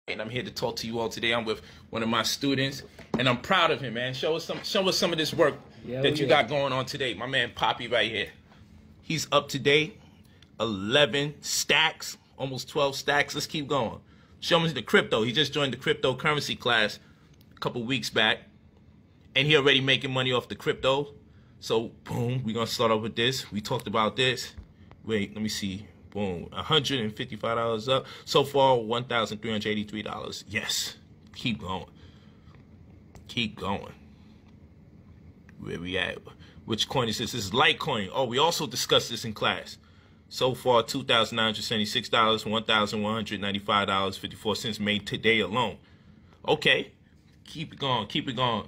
And I'm here to talk to you all today. I'm with one of my students, and I'm proud of him, man. Show us some of this work that you got going on today. My man Poppy right here. He's up to date, 11 stacks, almost 12 stacks. Let's keep going. Show him the crypto. He just joined the cryptocurrency class a couple weeks back, and he already making money off the crypto. So boom, we're gonna start off with this. We talked about this. Wait, let me see. Boom, $155 up. So far, $1,383. Yes, keep going. Keep going. Where we at? Which coin is this? This is Litecoin. Oh, we also discussed this in class. So far, $2,976, $1,195.54 made today alone. Okay, keep it going, keep it going.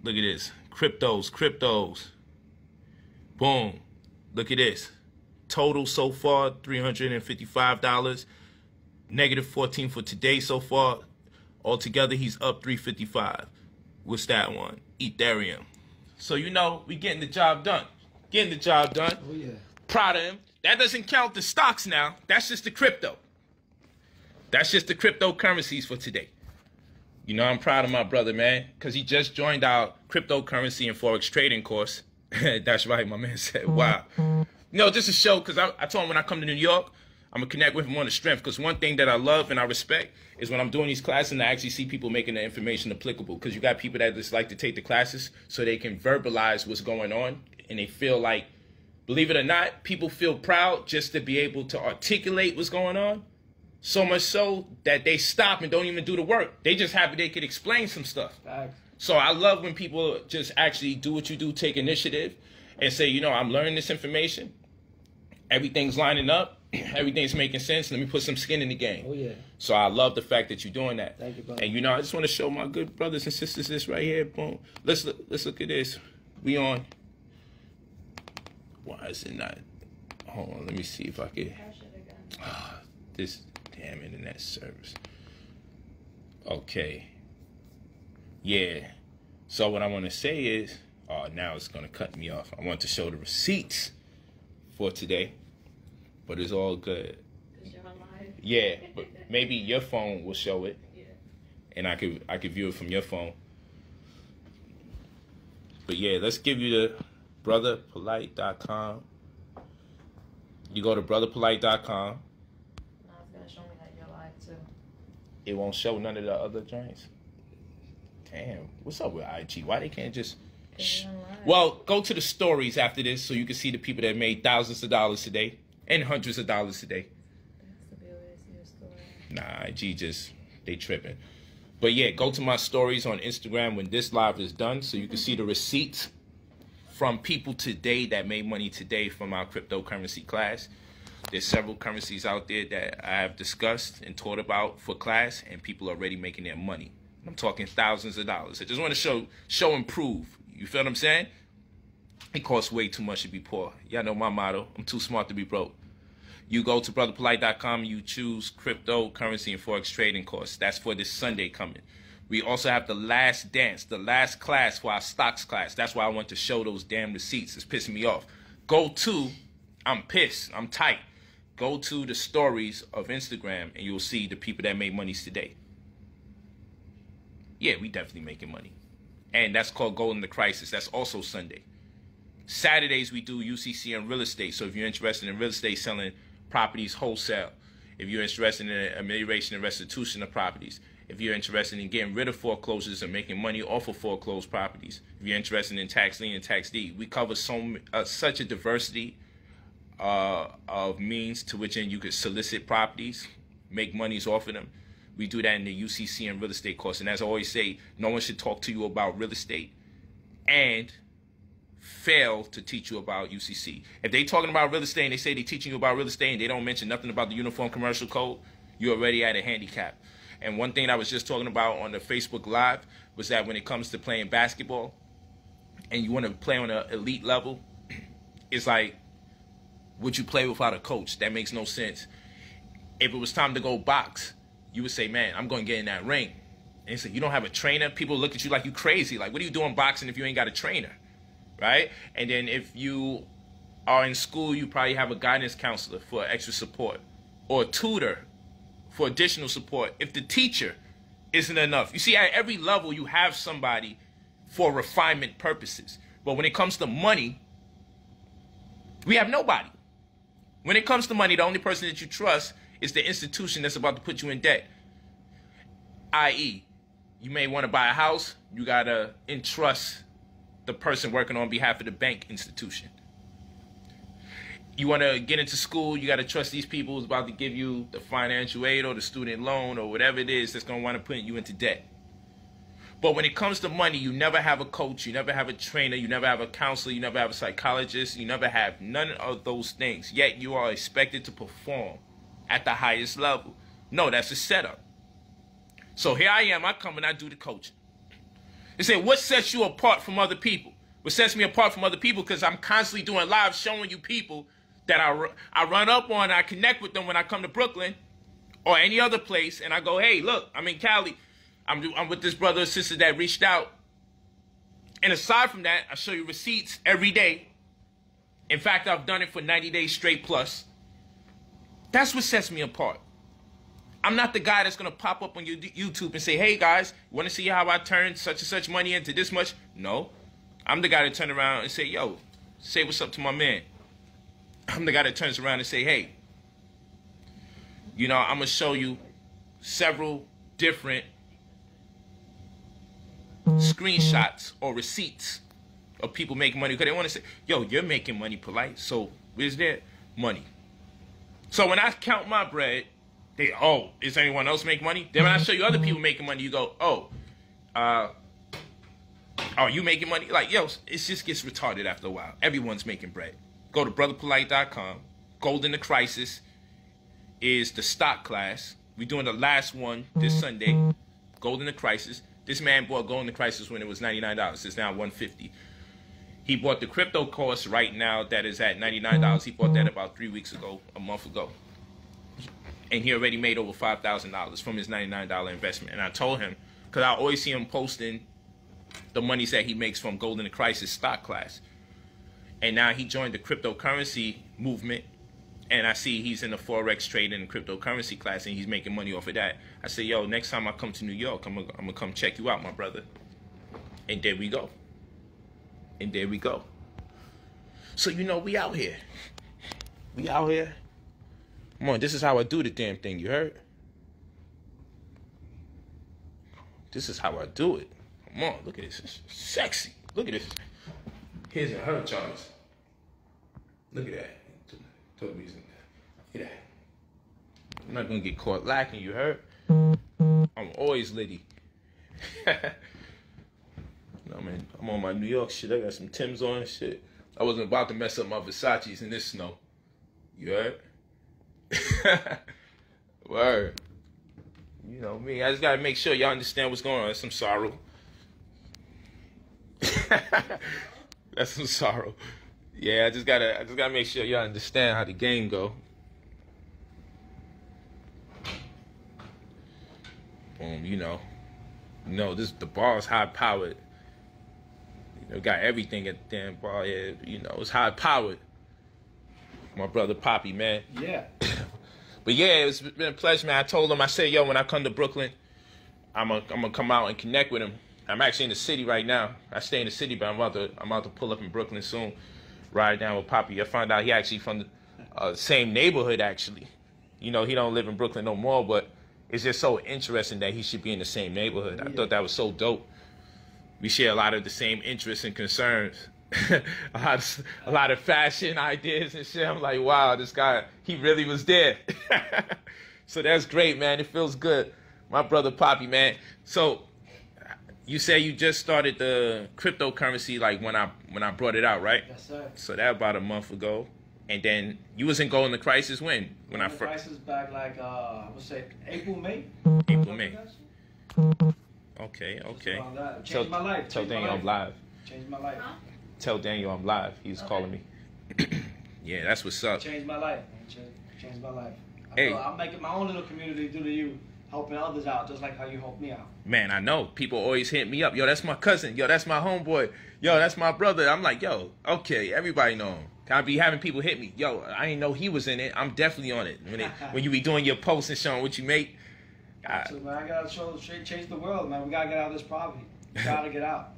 Look at this. Cryptos. Boom. Look at this. Total so far, $355. Negative 14 for today so far. Altogether, he's up $355. What's that one? Ethereum. So, you know, we getting the job done. Getting the job done. Oh, yeah. Proud of him. That doesn't count the stocks now. That's just the crypto. That's just the cryptocurrencies for today. You know, I'm proud of my brother, man, because he just joined our cryptocurrency and forex trading course. That's right, my man said, wow. You know, just a show, because I told him when I come to New York, I'm going to connect with him on the strength, because one thing that I love and I respect is when I'm doing these classes and I actually see people making the information applicable, because you got people that just like to take the classes so they can verbalize what's going on, and they feel like, believe it or not, people feel proud just to be able to articulate what's going on, so much so that they stop and don't even do the work. They just happy they could explain some stuff. So I love when people just actually do what you do, take initiative, and say, you know, I'm learning this information. Everything's lining up. Everything's making sense. Let me put some skin in the game. Oh, yeah. So I love the fact that you're doing that. Thank you, brother. And, you know, I just want to show my good brothers and sisters this right here. Boom. Let's look at this. We on. Why is it not? Hold on. Let me see if I can. This damn internet service. Okay. Yeah. So what I want to say is, oh, now it's going to cut me off. I want to show the receipts for today, but it's all good. Because you're on live. Yeah, but maybe your phone will show it. Yeah. And I could view it from your phone. But yeah, let's give you the brotherpolight.com. You go to brotherpolight.com. Now it's gonna show me that you're live too. It won't show none of the other joints. Damn, what's up with IG? Why they can't just... Well, go to the stories after this so you can see the people that made thousands of dollars today and hundreds of dollars today. That's the ability to see your story. Nah, IG just, they tripping. But yeah, go to my stories on Instagram when this live is done so you can see the receipts from people today that made money today from our cryptocurrency class. There's several currencies out there that I have discussed and taught about for class, and people are already making their money. I'm talking thousands of dollars. I just want to show and prove. You feel what I'm saying? It costs way too much to be poor. Y'all know my motto. I'm too smart to be broke. You go to brotherpolight.com and you choose cryptocurrency and forex trading course. That's for this Sunday coming. We also have the last dance, the last class for our stocks class. That's why I want to show those damn receipts. It's pissing me off. Go to, I'm pissed, I'm tight. Go to the stories of Instagram and you'll see the people that made monies today. Yeah, we definitely making money. And that's called Gold in the Crisis. That's also Sunday. Saturdays, we do UCC and real estate. So if you're interested in real estate, selling properties wholesale. If you're interested in amelioration and restitution of properties. If you're interested in getting rid of foreclosures and making money off of foreclosed properties. If you're interested in tax lien and tax deed. We cover such a diversity of means to which you could solicit properties, make monies off of them. We do that in the UCC and real estate course. And as I always say, no one should talk to you about real estate and fail to teach you about UCC. If they talking about real estate and they say they're teaching you about real estate and they don't mention nothing about the Uniform Commercial Code, you're already at a handicap. And one thing I was just talking about on the Facebook Live was that when it comes to playing basketball and you want to play on an elite level, it's like, would you play without a coach? That makes no sense. If it was time to go box, you would say, man, I'm going to get in that ring. And you say, you don't have a trainer? People look at you like you crazy. Like, what are you doing boxing if you ain't got a trainer? Right? And then if you are in school, you probably have a guidance counselor for extra support or a tutor for additional support if the teacher isn't enough. You see, at every level, you have somebody for refinement purposes. But when it comes to money, we have nobody. When it comes to money, the only person that you trust is the institution that's about to put you in debt. I.e., you may want to buy a house, you got to entrust the person working on behalf of the bank institution. You want to get into school, you got to trust these people who's about to give you the financial aid or the student loan or whatever it is that's going to want to put you into debt. But when it comes to money, you never have a coach, you never have a trainer, you never have a counselor, you never have a psychologist, you never have none of those things. Yet you are expected to perform at the highest level. No, that's a setup. So here I am, I come and I do the coaching. They say, what sets you apart from other people? What sets me apart from other people? Because I'm constantly doing live showing you people that I run up on, I connect with them when I come to Brooklyn or any other place, and I go, hey, look, I'm in Cali. I'm with this brother or sister that reached out. And aside from that, I show you receipts every day. In fact, I've done it for 90 days straight plus. That's what sets me apart. I'm not the guy that's going to pop up on your YouTube and say, hey, guys, you want to see how I turned such and such money into this much? No. I'm the guy that turn around and say, yo, say what's up to my man. I'm the guy that turns around and say, hey, you know, I'm going to show you several different screenshots or receipts of people making money. Because they want to say, yo, you're making money, Polight. So where's their money? So when I count my bread, they, oh, is anyone else making money? Then when I show you other people making money, you go, oh, are you making money? Like, yo, it just gets retarded after a while. Everyone's making bread. Go to brotherpolight.com. Gold in the Crisis is the stock class. We're doing the last one this Sunday. Gold in the Crisis. This man bought Gold in the Crisis when it was $99. It's now $150. He bought the crypto course right now that is at $99. He bought that about 3 weeks ago, a month ago. And he already made over $5,000 from his $99 investment. And I told him, because I always see him posting the monies that he makes from Gold in the Crisis stock class. And now he joined the cryptocurrency movement. And I see he's in the Forex trading and cryptocurrency class, and he's making money off of that. I say, yo, next time I come to New York, I'm gonna come check you out, my brother. And there we go. And there we go. So, you know, we out here. We out here. Come on, this is how I do the damn thing, you heard? This is how I do it. Come on, look at this. It's sexy. Look at this. Here's her charts. Look at that. Look at that. I'm not gonna get caught lacking, you heard? I'm always litty. No, man, I'm on my New York shit. I got some Timbs on and shit. I wasn't about to mess up my Versace's in this snow. You heard? Word. You know me. I just gotta make sure y'all understand what's going on. That's some sorrow. That's some sorrow. Yeah, I just gotta make sure y'all understand how the game go. Boom, you know, the bar is high powered. You know, got everything at the damn bar. Yeah, you know, it's high powered. My brother Poppy, man. Yeah. But yeah, it's been a pleasure, man. I told him, I said, yo, when I come to Brooklyn, I'm gonna come out and connect with him. I'm actually in the city right now. I stay in the city, but I'm about to pull up in Brooklyn soon. Ride down with Poppy. I found out he actually from the same neighborhood, actually. You know, he don't live in Brooklyn no more, but it's just so interesting that he should be in the same neighborhood. I thought that was so dope. We share a lot of the same interests and concerns. a lot of fashion ideas and shit. I'm like, wow, this guy, he really was there. So that's great, man. It feels good. My brother Poppy, man. So you say you just started the cryptocurrency like when I brought it out, right? Yes, sir. So that about a month ago. And then you was in Gold in the Crisis when I first. Crisis back like I would say April, May. April, May. Okay. Changed my life. Tell Daniel I'm live. Changed my life. Tell Daniel I'm live. He's calling me. Yeah, that's what's up. Changed my life. Changed my life. Hey. I'm making my own little community due to you, helping others out, just like how you helped me out. Man, I know. People always hit me up. Yo, that's my cousin. Yo, that's my homeboy. Yo, that's my brother. I'm like, yo, okay, everybody know him. I be having people hit me. Yo, I didn't know he was in it. I'm definitely on it. When you be doing your posts and showing what you make. So, man, I gotta change the world, man. We gotta get out of this poverty. We gotta get out.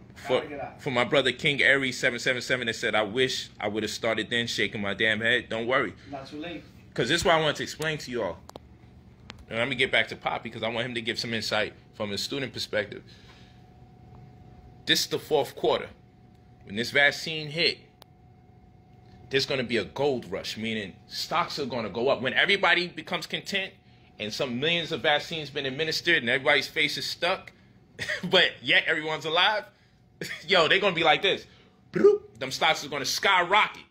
For my brother King Aries 777 that said, I wish I would have started then, shaking my damn head. Don't worry. Not too late. Because this is what I wanted to explain to you all. And let me get back to Poppy because I want him to give some insight from a student perspective. This is the fourth quarter. When this vaccine hit, there's going to be a gold rush, meaning stocks are going to go up. When everybody becomes content and some millions of vaccines been administered and everybody's face is stuck, but yet everyone's alive, yo, they're going to be like this. Them stocks are going to skyrocket.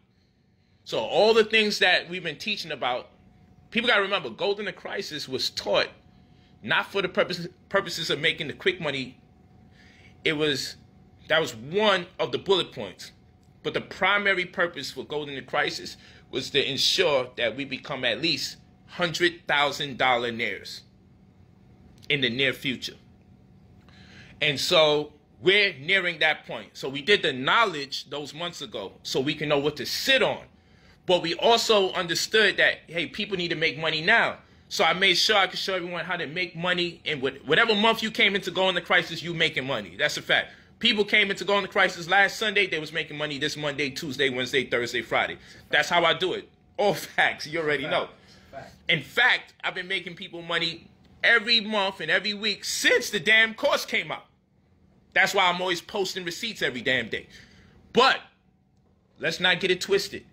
So all the things that we've been teaching about, people got to remember, gold in the crisis was taught not for the purposes of making the quick money. That was one of the bullet points. But the primary purpose for gold in the crisis was to ensure that we become at least $100,000 in the near future. And so we're nearing that point. So we did the knowledge those months ago so we can know what to sit on. But we also understood that, hey, people need to make money now. So I made sure I could show everyone how to make money. And whatever month you came into Go in the Crisis, you making money. That's a fact. People came into Go in the Crisis last Sunday. They was making money this Monday, Tuesday, Wednesday, Thursday, Friday. That's how I do it. All facts. You already know. In fact, I've been making people money every month and every week since the damn course came out. That's why I'm always posting receipts every damn day. But let's not get it twisted.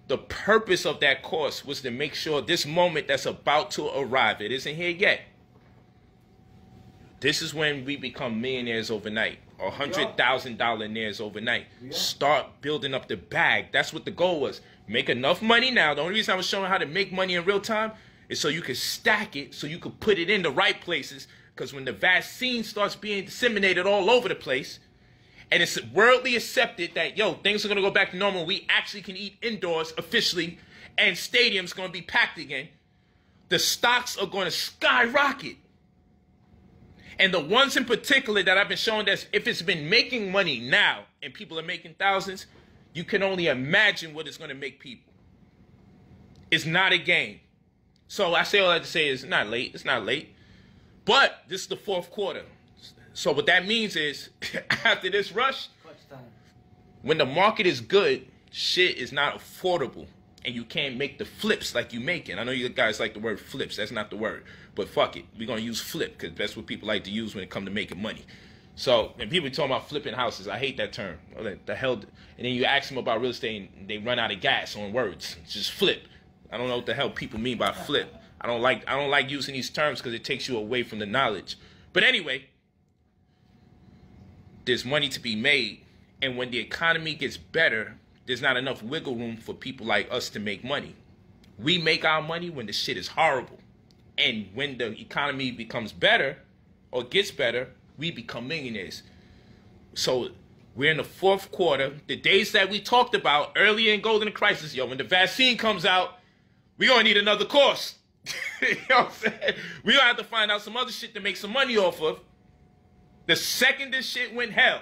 The purpose of that course was to make sure this moment that's about to arrive, it isn't here yet. This is when we become millionaires overnight, or $100,000 overnight. Start building up the bag. That's what the goal was. Make enough money now. The only reason I was showing how to make money in real time is so you could stack it, so you could put it in the right places. Because when the vaccine starts being disseminated all over the place, and it's worldly accepted that, yo, things are going to go back to normal. We actually can eat indoors officially, and stadiums going to be packed again. The stocks are going to skyrocket. And the ones in particular that I've been showing that if it's been making money now and people are making thousands, you can only imagine what it's going to make people. It's not a game. So I say all that to say is not late. It's not late. But this is the fourth quarter. So what that means is, after this rush, when the market is good, shit is not affordable. And you can't make the flips like you making. I know you guys like the word flips. That's not the word. But fuck it. We're going to use flip because that's what people like to use when it comes to making money. So, and people talking about flipping houses. I hate that term. The hell. And then you ask them about real estate and they run out of gas on words. It's just flip. I don't know what the hell people mean by flip. I don't like using these terms because it takes you away from the knowledge. But anyway, there's money to be made, and when the economy gets better, there's not enough wiggle room for people like us to make money. We make our money when the shit is horrible, and when the economy becomes better or gets better, we become millionaires. So we're in the fourth quarter. The days that we talked about earlier in Golden Crisis, yo, when the vaccine comes out, we're gonna need another course. You know what I'm saying? We're gonna have to find out some other shit to make some money off of. The second this shit went hell,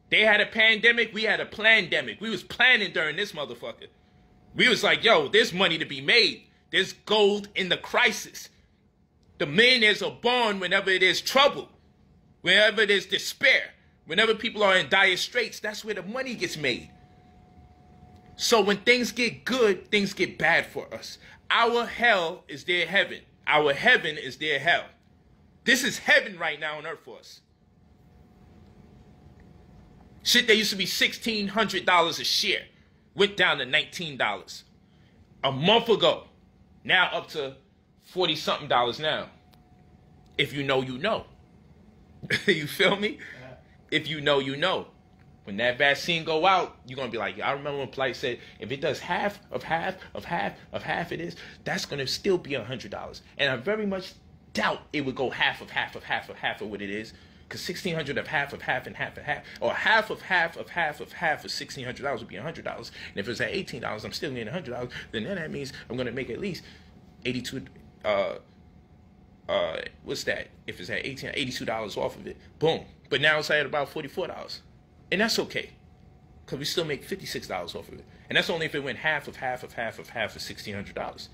they had a pandemic, we had a plandemic. We was planning during this motherfucker. We was like, yo, there's money to be made. There's gold in the crisis. The millionaires are born whenever there's trouble, whenever there's despair, whenever people are in dire straits. That's where the money gets made. So when things get good, things get bad for us. Our hell is their heaven. Our heaven is their hell. This is heaven right now on earth for us. Shit that used to be $1,600 a share went down to $19 a month ago. Now up to $40-something now. If you know, you know. You feel me? Yeah. If you know, you know. When that vaccine go out, you're going to be like, I remember when Polight said, if it does half of it is, that's going to still be $100. And I very much doubt it would go half of what it is. Because $1,600 of half, or half of $1,600 would be $100. And if it's at $18, I'm still getting $100. Then that means I'm going to make at least 82, what's that? If it's at $82 off of it, boom. But now it's at about $44. And that's okay. because we still make $56 off of it. And that's only if it went half of $1,600.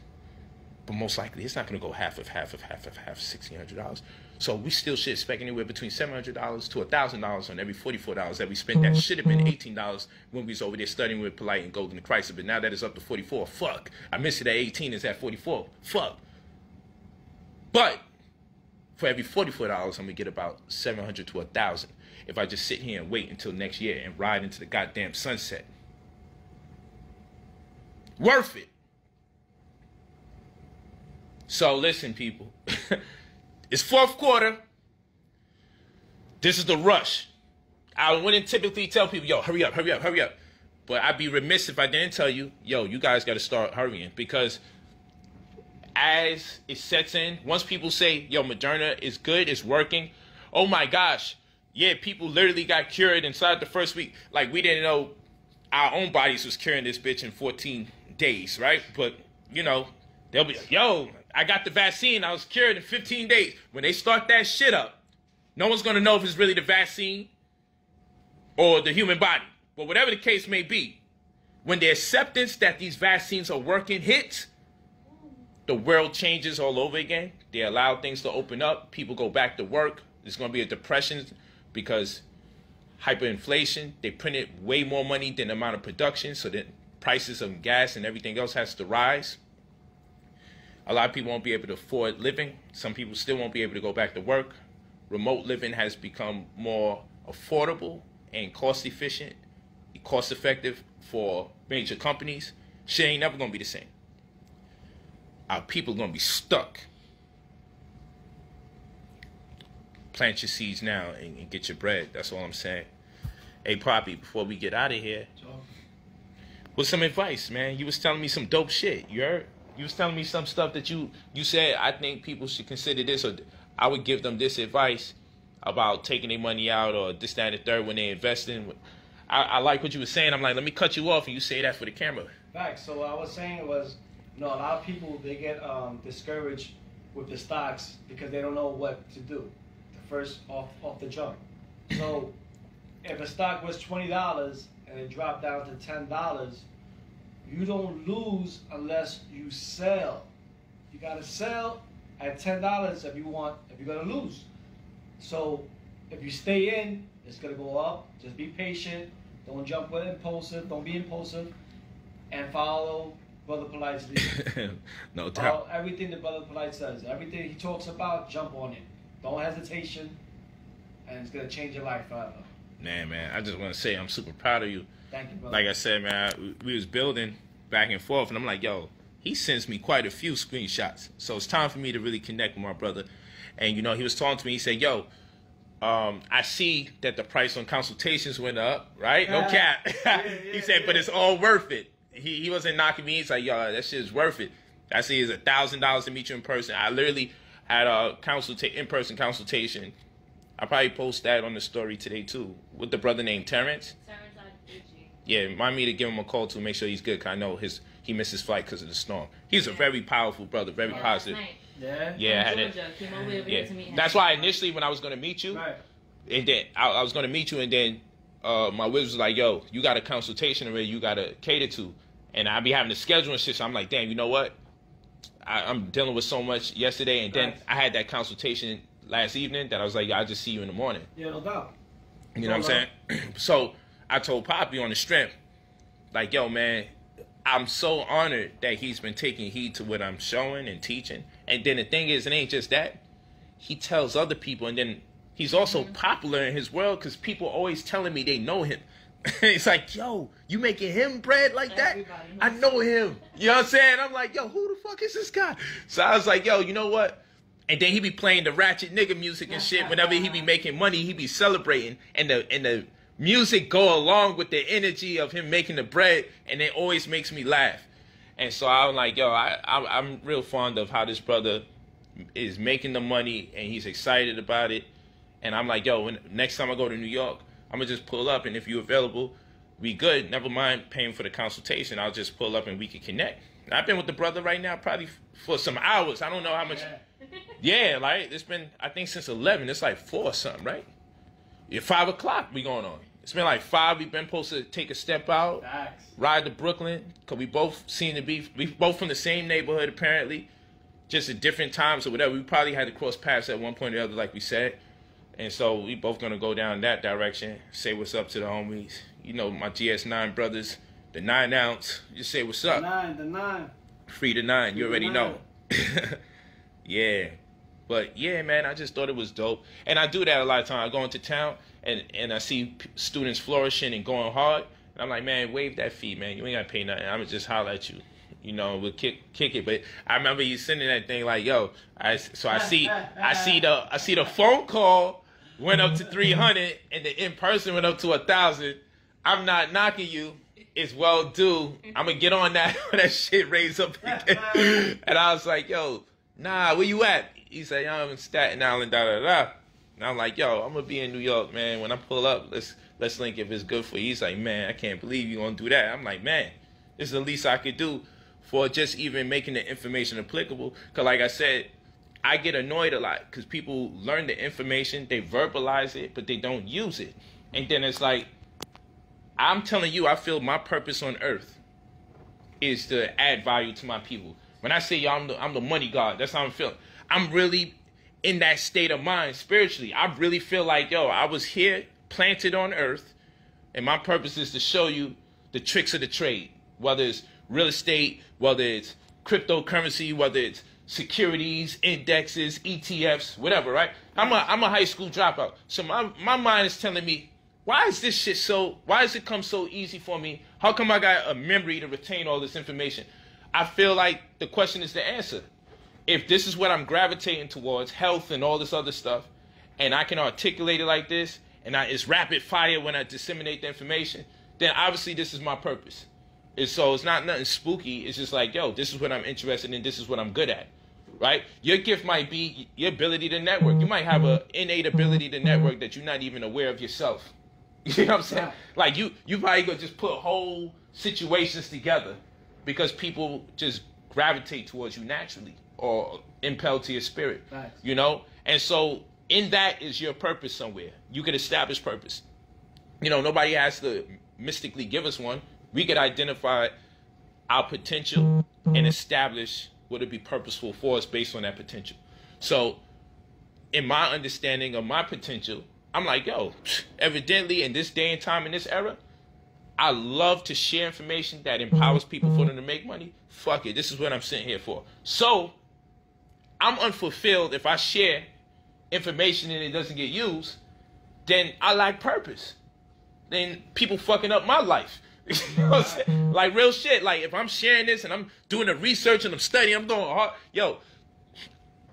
But most likely, it's not going to go half of $1,600. So we still should expect anywhere between $700 to $1,000 on every $44 that we spent. That should have been $18 when we was over there studying with Polight and Golden Crisis. But now that it's up to 44, fuck. I missed it at 18, it's at 44. Fuck. But for every $44, I'm going to get about $700 to $1,000 if I just sit here and wait until next year and ride into the goddamn sunset. Worth it. So listen, people. It's fourth quarter. This is the rush. I wouldn't typically tell people, yo, hurry up, hurry up, hurry up. But I'd be remiss if I didn't tell you, yo, you guys got to start hurrying. Because as it sets in, once people say, yo, Moderna is good, it's working. Oh my gosh. Yeah, people literally got cured inside the first week. Like, we didn't know our own bodies was curing this bitch in 14 days, right? But, you know, they'll be, yo, I got the vaccine. I was cured in 15 days. When they start that shit up, no one's going to know if it's really the vaccine or the human body. But whatever the case may be, when the acceptance that these vaccines are working hits, the world changes all over again. They allow things to open up. People go back to work. There's going to be a depression because hyperinflation. They printed way more money than the amount of production, so that prices of gas and everything else has to rise. A lot of people won't be able to afford living. Some people still won't be able to go back to work. Remote living has become more affordable and cost efficient, cost effective for major companies. Shit ain't never gonna be the same. Our people are gonna be stuck. Plant your seeds now and get your bread. That's all I'm saying. Hey, Poppy, before we get out of here, what's some advice, man? You was telling me some dope shit. You heard? You was telling me some stuff that you said, I think people should consider this, or I would give them this advice about taking their money out or this, that, and the third when they invest in. I like what you were saying. I'm like, let me cut you off and you say that for the camera. Facts. So what I was saying was, you know, a lot of people, they get discouraged with the stocks because they don't know what to do first off the jump. So if a stock was $20 and it dropped down to $10, you don't lose unless you sell. You gotta sell at $10 if you're gonna lose. So if you stay in, it's gonna go up. Just be patient. Don't jump with impulsive. Don't be impulsive, and follow Brother Polight's lead. No doubt. Follow everything that Brother Polight says. Everything he talks about, jump on it. Don't hesitation, and it's gonna change your life forever. Man, I just want to say I'm super proud of you. Thank you, brother. Like I said, man, we was building back and forth, and I'm like, yo, he sends me quite a few screenshots. So it's time for me to really connect with my brother. And, you know, he was talking to me. He said, yo, I see that the price on consultations went up, right? No cap. He said, but it's all worth it. He wasn't knocking me. He's like, yo, that shit's worth it. I see it's $1,000 to meet you in person. I literally had a in-person consultation. I'll probably post that on the story today, too, with the brother named Terrence. Yeah, remind me to give him a call to make sure he's good, because I know he missed his flight because of the storm. He's a very powerful brother, very positive. Yeah, I had it. That's why initially when I was going to meet you, and then I was going to meet you, and then my wiz was like, yo, you got a consultation already you got to cater to. And I be having to schedule and shit, so I'm like, damn, you know what? I'm dealing with so much yesterday, and then I had that consultation last evening that I was like, I'll just see you in the morning. Yeah, no doubt. You know what I'm saying? So I told Poppy on the strength, like, yo, man, I'm so honored that he's been taking heed to what I'm showing and teaching. And then the thing is, it ain't just that. He tells other people, and then he's also popular in his world because people always telling me they know him. It's like, yo, you making him bread like that? I know him. You know what I'm saying? I'm like, yo, who the fuck is this guy? So I was like, yo, you know what? And then he be playing the ratchet nigga music and shit. Whenever he be making money, he be celebrating. And the music go along with the energy of him making the bread, and it always makes me laugh. And so I'm like, yo, I'm real fond of how this brother is making the money, and he's excited about it. And I'm like, yo, next time I go to New York, I'm going to just pull up, and if you're available, we good. Never mind paying for the consultation. I'll just pull up, and we can connect. And I've been with the brother right now probably for some hours. I don't know how much. Yeah, like, it's been, I think, since 11. It's like 4 or something, right? Yeah, 5 o'clock we going on. It's been like 5. We've been supposed to take a step out, Facts. ride to Brooklyn, because we both seem to be, we both from the same neighborhood apparently, just at different times or whatever. We probably had to cross paths at one point or the other, like we said. And so we both going to go down that direction, say what's up to the homies. You know, my GS9 brothers, the 9 ounce, just say what's up. The 9. Free the 9, you already the know. Yeah. But yeah, man, I just thought it was dope. And I do that a lot of times. I go into town and I see students flourishing and going hard. And I'm like, man, waive that fee, man. You ain't got to pay nothing. I'm going to just holler at you. You know, we'll kick it. But I remember you sending that thing like, yo, I see the phone call went up to 300 and the in-person went up to 1,000. I'm not knocking you. It's well due. I'm going to get on that when that shit raised up again. And I was like, yo, nah, where you at? He said, yo, I'm in Staten Island, da-da-da. And I'm like, yo, I'm going to be in New York, man. When I pull up, let's link if it's good for you. He's like, man, I can't believe you're going to do that. I'm like, man, this is the least I could do for just even making the information applicable. Because like I said, I get annoyed a lot because people learn the information, they verbalize it, but they don't use it. And then it's like, I'm telling you, I feel my purpose on earth is to add value to my people. When I say, yo, I'm the money god, that's how I'm feeling. I'm really in that state of mind spiritually. I really feel like, yo, I was here, planted on earth, and my purpose is to show you the tricks of the trade, whether it's real estate, whether it's cryptocurrency, whether it's securities, indexes, ETFs, whatever, right? I'm a high school dropout. So my mind is telling me, why is this shit why does it come so easy for me? How come I got a memory to retain all this information? I feel like the question is the answer. If this is what I'm gravitating towards, health and all this other stuff, and I can articulate it like this, and it's rapid fire when I disseminate the information, then obviously this is my purpose. And so it's not nothing spooky. It's just like, yo, this is what I'm interested in. This is what I'm good at, right? Your gift might be your ability to network. You might have an innate ability to network that you're not even aware of yourself. You know what I'm saying? Yeah. Like you probably gonna just put whole situations together because people just gravitate towards you naturally or impelled to your spirit. Nice. You know? And so in that is your purpose somewhere. You can establish purpose. You know, nobody has to mystically give us one. We could identify our potential and establish what would be purposeful for us based on that potential. So in my understanding of my potential, I'm like, yo, evidently in this day and time, in this era, I love to share information that empowers people for them to make money. Fuck it, this is what I'm sitting here for. So I'm unfulfilled if I share information and it doesn't get used, then I lack purpose. Then people fucking up my life. You know what I'm saying? Like real shit. Like if I'm sharing this and I'm doing the research and I'm studying, I'm going hard. Yo,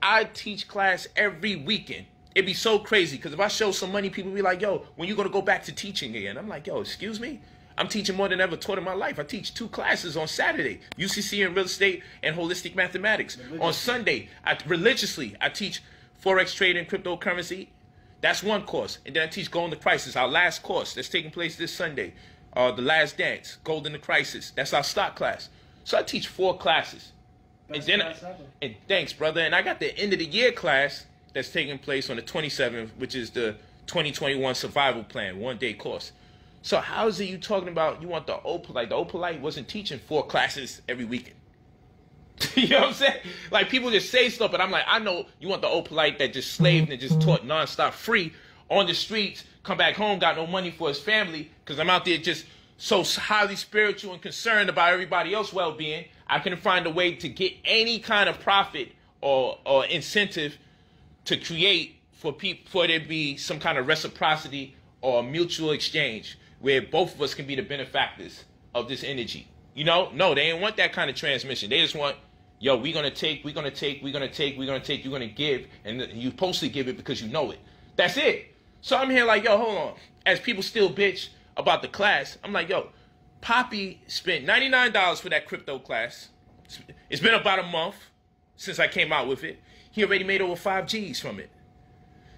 I teach class every weekend. It'd be so crazy because if I show some money, people be like, yo, when you going to go back to teaching again? I'm like, yo, excuse me? I'm teaching more than I ever taught in my life. I teach 2 classes on Saturday, UCC in real estate and holistic mathematics. On Sunday, I teach Forex trading, cryptocurrency. That's one course. And then I teach Gold in the Crisis, our last course that's taking place this Sunday. The Last Dance, Gold in the Crisis. That's our stock class. So I teach 4 classes. And thanks, brother. And I got the end of the year class that's taking place on the 27th, which is the 2021 survival plan, 1-day course. So how is it you talking about you want the old Polight? The old Polight wasn't teaching 4 classes every weekend. You know what I'm saying? Like people just say stuff, but I'm like, I know you want the old Polight that just slaved and just taught nonstop free on the streets, come back home, got no money for his family, because I'm out there just so highly spiritual and concerned about everybody else's well-being. I couldn't find a way to get any kind of profit or incentive to create for people, for there to be some kind of reciprocity or mutual exchange where both of us can be the benefactors of this energy. You know? No, they ain't want that kind of transmission. They just want, yo, we're going to take, you're going to give, and you're supposed to give it because you know it. That's it. So I'm here like, yo, hold on. As people still bitch about the class, I'm like, yo, Poppy spent $99 for that crypto class. It's been about a month since I came out with it. He already made over 5 G's from it.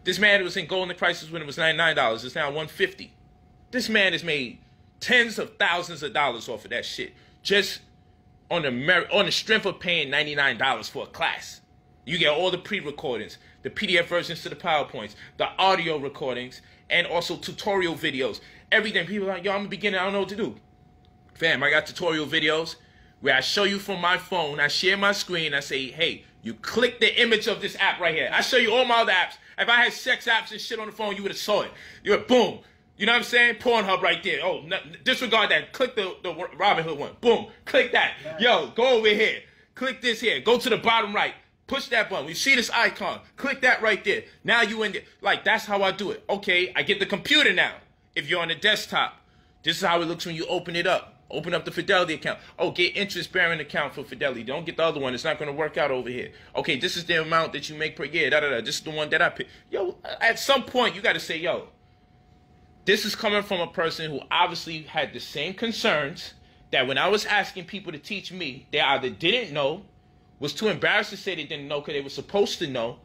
This man was in Gold in the Crisis when it was $99. It's now $150. This man has made tens of thousands of dollars off of that shit just on the strength of paying $99 for a class. You get all the pre-recordings, the PDF versions to the PowerPoints, the audio recordings, and also tutorial videos. Everything. People are like, yo, I'm a beginner, I don't know what to do. Fam, I got tutorial videos where I show you from my phone, I share my screen, I say, hey, you click the image of this app right here. I show you all my other apps. If I had sex apps and shit on the phone, you would have saw it. You would, boom. You know what I'm saying? Pornhub right there. Oh, no, disregard that. Click the Robin Hood one. Boom. Click that. Yo, go over here. Click this here. Go to the bottom right. Push that button. You see this icon. Click that right there. Now you in there. Like, that's how I do it. Okay, I get the computer now. If you're on the desktop, this is how it looks when you open it up. Open up the Fidelity account. Oh, get interest-bearing account for Fidelity. Don't get the other one. It's not going to work out over here. Okay, this is the amount that you make per year. This is the one that I pick. Yo, at some point, you got to say, yo, this is coming from a person who obviously had the same concerns that when I was asking people to teach me, they either didn't know, was too embarrassed to say they didn't know because they were supposed to know,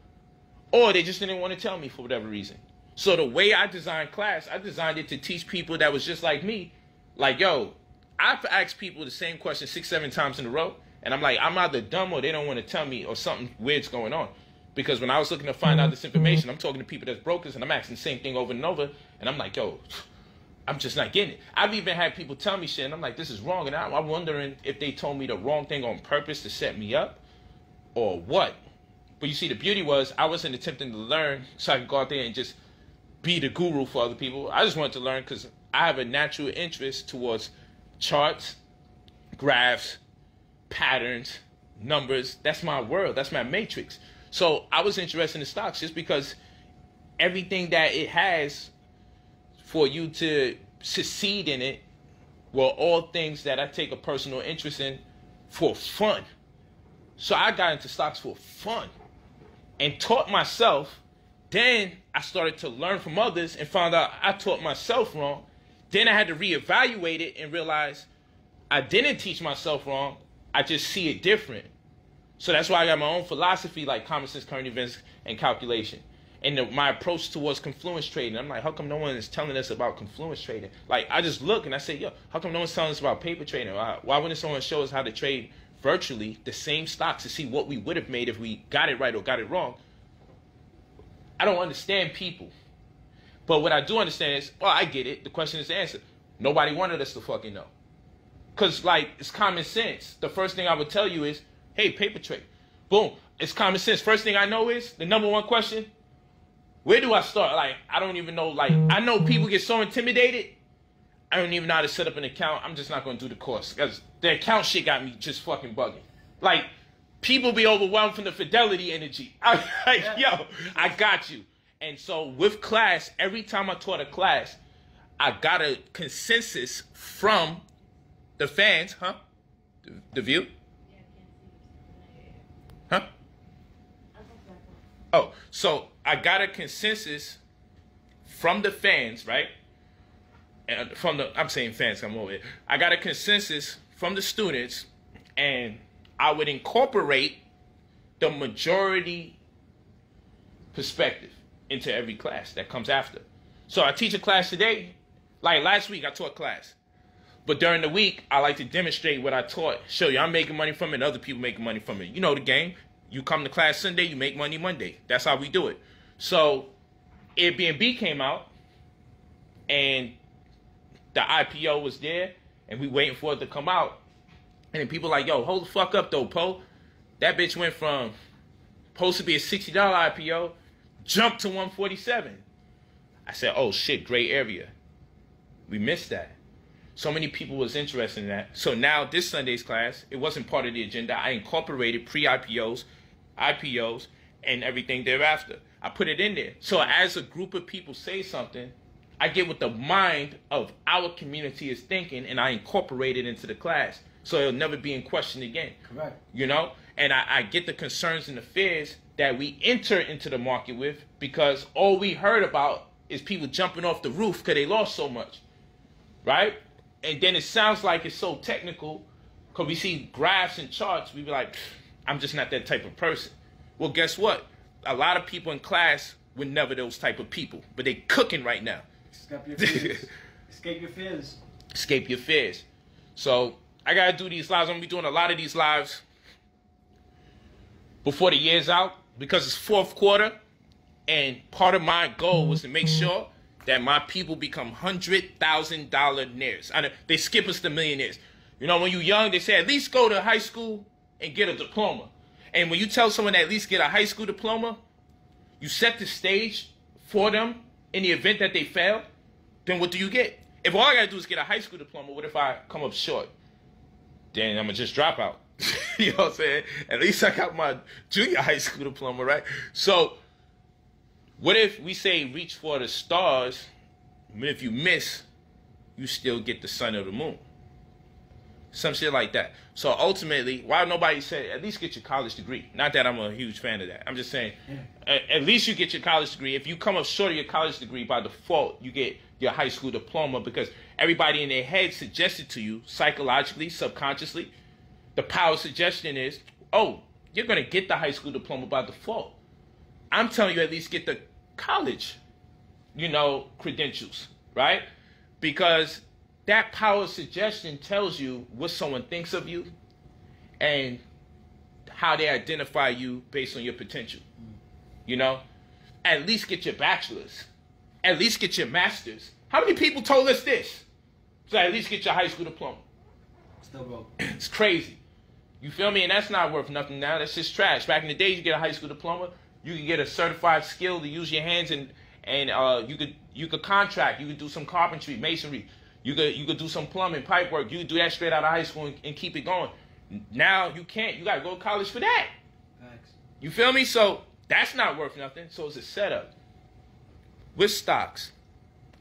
or they just didn't want to tell me for whatever reason. So the way I designed class, I designed it to teach people that was just like me. Like, yo, I've asked people the same question 6, 7 times in a row, and I'm like, I'm either dumb or they don't want to tell me or something weird's going on. Because when I was looking to find out this information, I'm talking to people that's brokers, and I'm asking the same thing over and over, and I'm like, yo, I'm just not getting it. I've even had people tell me shit, and I'm like, this is wrong, and I'm wondering if they told me the wrong thing on purpose to set me up, or what. But you see, the beauty was, I wasn't attempting to learn so I could go out there and just be the guru for other people. I just wanted to learn because I have a natural interest towards charts, graphs, patterns, numbers. That's my world. That's my matrix. So I was interested in stocks just because everything that it has for you to succeed in it were all things that I take a personal interest in for fun. So I got into stocks for fun and taught myself. Then I started to learn from others and found out I taught myself wrong. Then I had to reevaluate it and realize I didn't teach myself wrong. I just see it different. So that's why I got my own philosophy, like common sense, current events, and calculation. And my approach towards confluence trading, I'm like, how come no one is telling us about confluence trading? Like, I just look and I say, yo, how come no one's telling us about paper trading? Why wouldn't someone show us how to trade virtually the same stocks to see what we would have made if we got it right or got it wrong? I don't understand people. But what I do understand is, well, I get it. The question is the answer. Nobody wanted us to fucking know. Because, like, it's common sense. The first thing I would tell you is, hey, paper trade. Boom. It's common sense. First thing I know is, the number one question, where do I start? Like, I don't even know. Like, I know people get so intimidated, I don't even know how to set up an account. I'm just not going to do the course. Because the account shit got me just fucking bugging. Like, people be overwhelmed from the Fidelity energy. I'm like, yo, I got you. And so with class, every time I taught a class, I got a consensus from the fans, huh? The view? Huh? Oh, so I got a consensus from the fans, right? And I'm saying fans, I'm over here. I got a consensus from the students, and I would incorporate the majority perspective into every class that comes after. So I teach a class today. Like last week, I taught class. But during the week, I like to demonstrate what I taught. Show you I'm making money from it, and other people making money from it. You know the game. You come to class Sunday, you make money Monday. That's how we do it. So Airbnb came out, and the IPO was there, and we waiting for it to come out. And then people like, yo, hold the fuck up though, Poe. That bitch went from supposed to be a $60 IPO, jumped to 147. I said, oh shit, gray area. We missed that. So many people was interested in that. So now this Sunday's class, it wasn't part of the agenda. I incorporated pre-IPOs, IPOs, and everything thereafter. I put it in there. So as a group of people say something, I get what the mind of our community is thinking, and I incorporate it into the class. So it'll never be in question again. Correct. You know? And I get the concerns and the fears that we enter into the market with, because all we heard about is people jumping off the roof because they lost so much. Right? And then it sounds like it's so technical because we see graphs and charts. We be like, I'm just not that type of person. Well, guess what? A lot of people in class were never those type of people, but they cooking right now. Escape your fears. Escape your fears. Escape your fears. So I got to do these lives. I'm going to be doing a lot of these lives before the year's out because it's fourth quarter. And part of my goal was to make sure that my people become $100,000 naires. They skip us to millionaires. You know, when you're young, they say at least go to high school and get a diploma. And when you tell someone to at least get a high school diploma, you set the stage for them in the event that they fail. Then what do you get? If all I gotta do is get a high school diploma, what if I come up short? Then I'm gonna just drop out. You know what I'm saying? At least I got my junior high school diploma, right? So what if we say reach for the stars, but if you miss, you still get the sun or the moon? Some shit like that. So ultimately, why nobody said at least get your college degree? Not that I'm a huge fan of that. I'm just saying, at least you get your college degree. If you come up short of your college degree, by default, you get your high school diploma, because everybody in their head suggested to you, psychologically, subconsciously, the power of suggestion is, oh, you're going to get the high school diploma by default. I'm telling you, at least get the college, credentials, right? Because that power of suggestion tells you what someone thinks of you and how they identify you based on your potential. At least get your bachelor's. At least get your master's. How many people told us this? So at least get your high school diploma. Still broke. It's crazy. You feel me? And that's not worth nothing now. That's just trash. Back in the days, you get a high school diploma, you could get a certified skill to use your hands, and you could contract. You could do some carpentry, masonry. You could do some plumbing, pipe work. You could do that straight out of high school and keep it going. Now you can't. You got to go to college for that. Thanks. You feel me? So that's not worth nothing. So it's a setup. With stocks,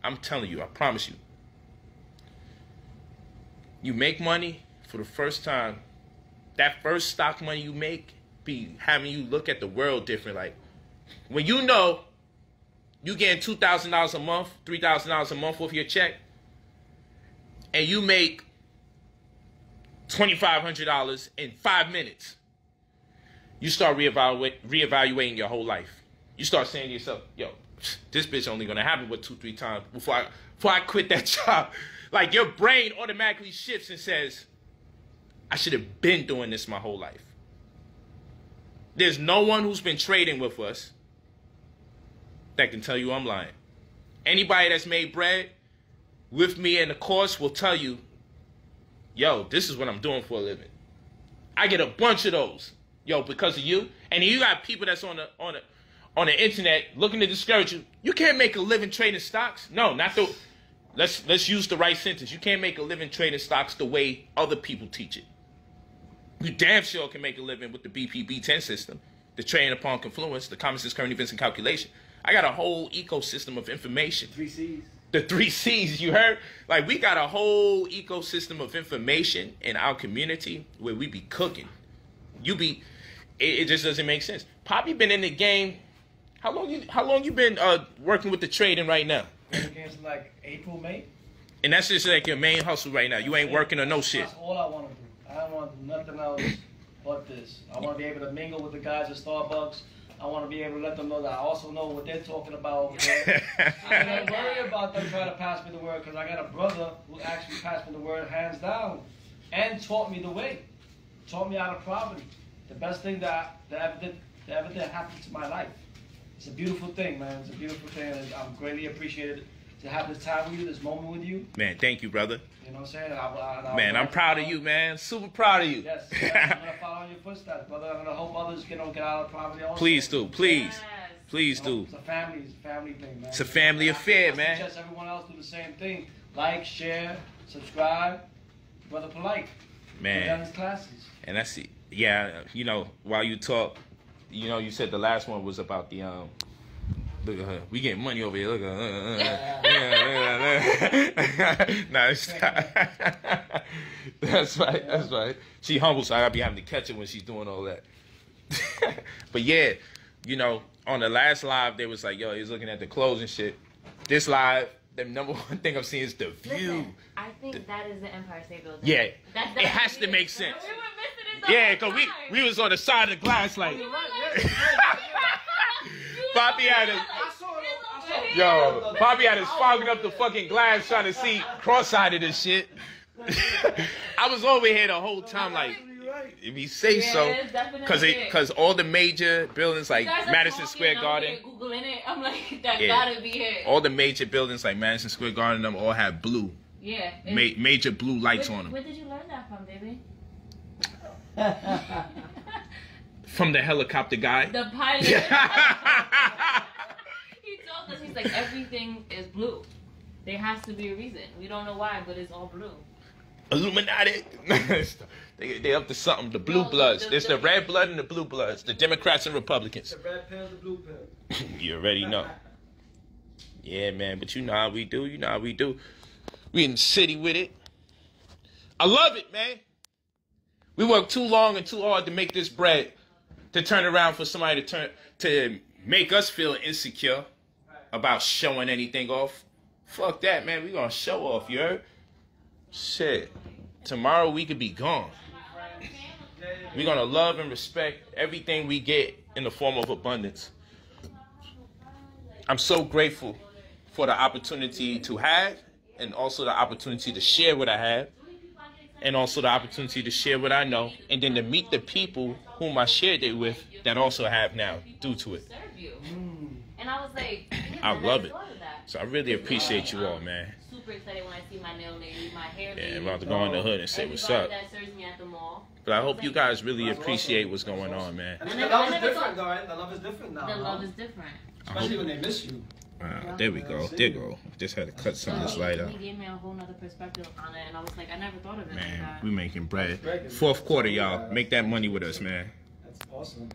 I'm telling you, I promise you, you make money for the first time. That first stock money you make be having you look at the world different. Like, when you getting $2,000 a month, $3,000 a month off your check, and you make $2,500 in 5 minutes, you start reevaluating your whole life. You start saying to yourself, yo, this bitch only gonna happen with 2-3 times before I quit that job. Like, your brain automatically shifts and says, I should have been doing this my whole life. There's no one who's been trading with us that can tell you I'm lying. Anybody that's made bread with me in the course will tell you, yo, this is what I'm doing for a living. I get a bunch of those, yo, because of you. And you got people that's on the internet looking to discourage you. You can't make a living trading stocks. No, not the. Let's use the right sentence. You can't make a living trading stocks the way other people teach it. You damn sure can make a living with the BP-B10 system, the trading upon confluence, the common sense, current events, and calculation. I got a whole ecosystem of information. 3 C's. The 3 C's, you heard? Like, we got a whole ecosystem of information in our community where we be cooking. It just doesn't make sense. Poppy been in the game. How long you been working with the trading right now? Since like April, May. And that's just like your main hustle right now. You ain't working or no shit. That's all I want to do. I don't want to do nothing else but this. I want to be able to mingle with the guys at Starbucks. I want to be able to let them know that I also know what they're talking about over there. I don't worry about them trying to pass me the word, because I got a brother who actually passed me the word hands down and taught me the way. Taught me out of poverty. The best thing that ever did happen to my life. It's a beautiful thing, man. It's a beautiful thing. And I'm greatly appreciated to have this time with you, this moment with you. Man, thank you, brother. You know what I'm saying? Man, I'm proud of you, man. Super proud of you. Yes, I'm going to follow in your footsteps, brother. I'm going to help others get out of poverty also. Please do. Please. Yes. Please do. It's a family thing, man. It's a family affair, man. Suggest everyone else do the same thing. Like, share, subscribe. Brother Polight. Man. Done his classes. And that's it. Yeah, while you talk, you said the last one was about the look at her. We getting money over here. Look at her. Nah, it's not. That's right. That's right. She humble, so I gotta be having to catch her when she's doing all that. But yeah, on the last live, they was like, yo, he's looking at the clothes and shit. This live, the number one thing I'm seeing is the view. Listen, I think that is the Empire State Building. Yeah, it has to make sense. We were missing it the Yeah, whole because time. we was on the side of the glass like. Poppy had his fogging up the fucking glass trying to see cross-eyed and shit. I was over here the whole time like, right. If you say so. Because all the major buildings like Madison Square Garden. Googling it. I'm like, that gotta be it. All the major buildings like Madison Square Garden, them all have blue. Yeah. Major blue lights on them. Where did you learn that from, baby? From the helicopter guy. The pilot. He told us, he's like, everything is blue. There has to be a reason. We don't know why, but it's all blue. Illuminati. they up to something. The blue bloods. There's the red blood and the blue bloods. The Democrats and Republicans. The red pill, the blue pill. You already know. Yeah, man. But you know how we do. You know how we do. We in the city with it. I love it, man. We work too long and too hard to make this bread. To turn around for somebody to make us feel insecure about showing anything off. Fuck that, man. We gonna show off, you heard? Shit. Tomorrow we could be gone. We're gonna love and respect everything we get in the form of abundance. I'm so grateful for the opportunity to have, and also the opportunity to share what I have, and also the opportunity to share what I know, and then to meet the people whom I shared it with that also have now due to it. And I was like, I love it. So I really appreciate you all, man. Super excited when I see my nail lady, my hair lady. Yeah, I'm about to go in the hood and say what's up. That serves me at the mall. But I hope you guys really appreciate what's going on, man. And the love is different, though, right? The love is different now. The love is different. Especially when they miss you. There we go. There you go. Just had to cut some of this light out. He gave me a whole nother perspective on it, and I was like, I never thought of it Man, like that. we making bread. Fourth quarter, y'all. Make that money with us, man. That's awesome.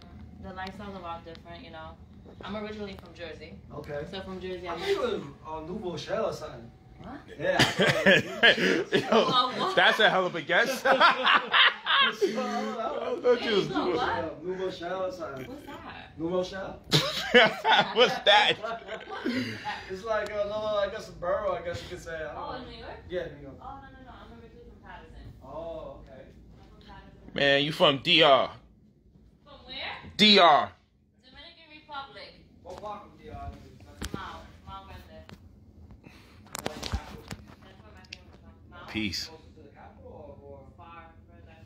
The lifestyle's a lot different, you know. I'm originally from Jersey. Okay. So from Jersey, I think it was on Nouveau Shell or something. What? Yeah. Yo, that's a hell of a guess. Nouveau Shell or something. What's that? Nouveau Shell. What's that? It's like another, I guess, a borough, I guess you could say. I don't know. In New York? Yeah, New York. Oh, no. I'm originally from Patterson. Oh, okay. I'm from Patterson. Man, you from DR. From where? DR. Dominican Republic. What block of DR? Mao Grande. That's where my family's from. Mao. Peace. Closer to the capital or Far further.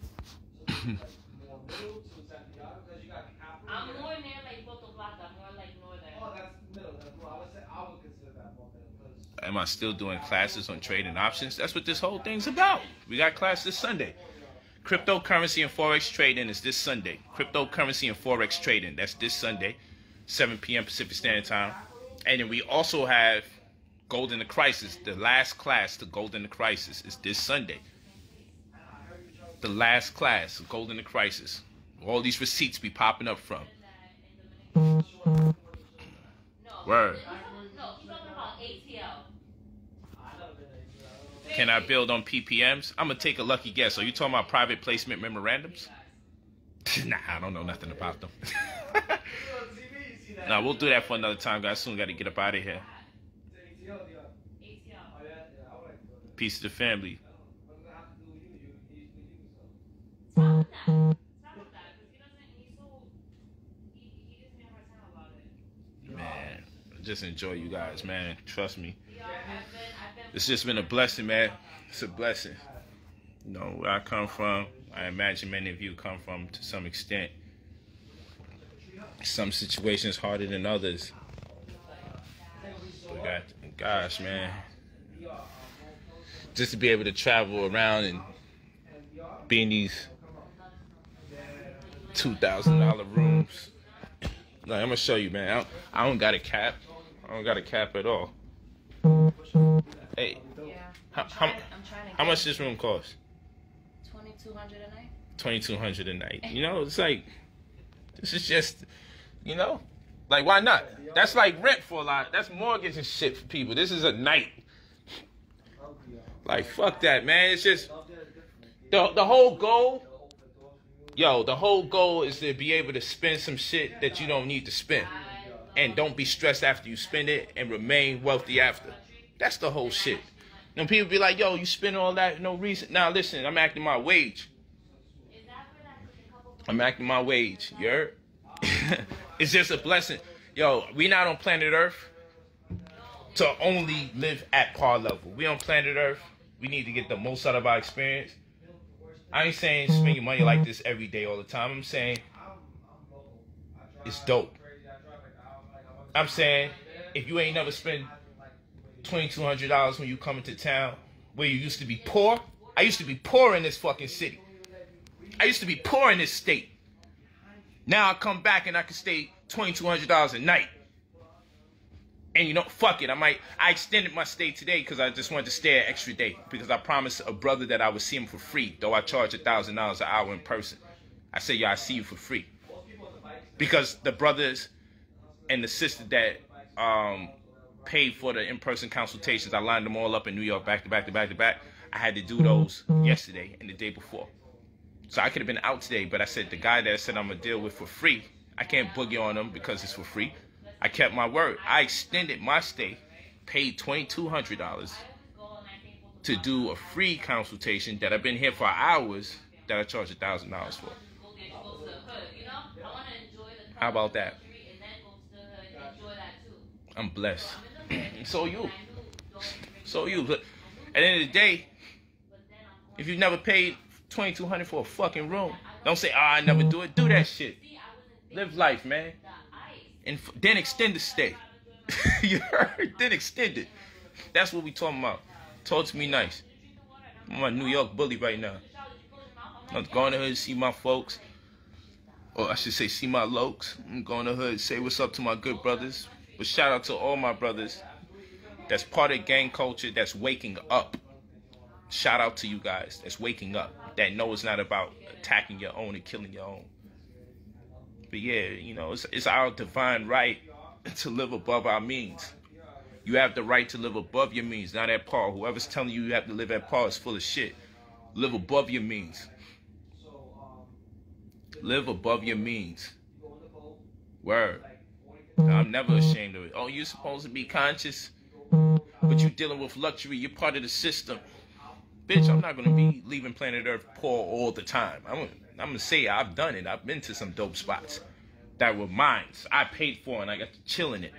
more middle to Santiago? Because you got capital. I'm more near like Puerto Plata, more like northern. Oh, that's middle. That's what I would say. I would consider that more middle. Am I still doing classes on trading options? That's what this whole thing's about. We got class this Sunday. Cryptocurrency and Forex trading is this Sunday. Cryptocurrency and Forex trading, that's this Sunday, 7 p.m. Pacific Standard Time. And then we also have Gold in the Crisis. The last class to Gold in the Crisis is this Sunday. The last class, Gold in the Crisis. All these receipts be popping up from. Word. No, he's talking about ATL. Can I build on PPMs? I'm going to take a lucky guess. Are you talking about private placement memorandums? Nah, I don't know nothing about them. Nah, we'll do that for another time, guys. Soon got to get up out of here. Peace to the family. Tell him that. Because he gives me a hard time about it. Man, just enjoy you guys, man. Trust me. It's just been a blessing, man. It's a blessing. You know, where I come from, I imagine many of you come from to some extent. Some situations harder than others. But gosh, man. Just to be able to travel around and be in these $2,000 rooms. Like, I'm gonna show you, man. I don't got a cap. I don't got a cap at all. Hey, Yeah. how much this room cost? $2,200 a night. $2,200 a night. You know, it's like, this is just, you know, like, why not? That's like rent for a lot. That's mortgage and shit for people. This is a night. Like, fuck that, man. It's just, the whole goal, yo, the whole goal is to be able to spend some shit that you don't need to spend. And don't be stressed after you spend it and remain wealthy after. That's the whole shit. When people be like, yo, you spend all that for no reason. Now, listen, I'm acting my wage. I'm acting my wage. You heard? It's just a blessing. Yo, we not on planet Earth to only live at par level. We on planet Earth. We need to get the most out of our experience. I ain't saying spend your money like this every day all the time. I'm saying it's dope. I'm saying if you ain't never spent $2,200 when you come into town where you used to be poor. I used to be poor in this fucking city. I used to be poor in this state. Now I come back and I can stay $2,200 a night. And you know, fuck it. I extended my stay today because I just wanted to stay an extra day. Because I promised a brother that I would see him for free. Though I charge $1,000 an hour in person. I said, yo, I see you for free. Because the brothers and the sister that paid for the in-person consultations, I lined them all up in New York back to back to back to back. I had to do those yesterday and the day before. So I could have been out today, but I said the guy that I said I'm going to deal with for free, I can't boogie on him because it's for free. I kept my word. I extended my stay, paid $2,200 to do a free consultation that I've been here for hours that I charge $1,000 for. How about that? I'm blessed. So you. So you. But at the end of the day, if you've never paid $2,200 for a fucking room, don't say, oh, I never do it. Do that shit. Live life, man. And then extend the stay. You heard? Then extend it. That's what we talking about. Talk to me nice. I'm a New York bully right now. I'm going to the hood to see my folks. Or I should say see my lokes. I'm going to the hood, say what's up to my good brothers. But shout out to all my brothers that's part of gang culture, that's waking up. Shout out to you guys that's waking up. That know it's not about attacking your own and killing your own. But yeah, you know, it's our divine right to live above our means. You have the right to live above your means, not at par. Whoever's telling you you have to live at par is full of shit. Live above your means. Live above your means. Word. I'm never ashamed of it. Oh, you're supposed to be conscious, but you're dealing with luxury. You're part of the system. Bitch, I'm not going to be leaving planet Earth poor all the time. I'm going to say I've done it. I've been to some dope spots that were mine. I paid for and I got to chill in it.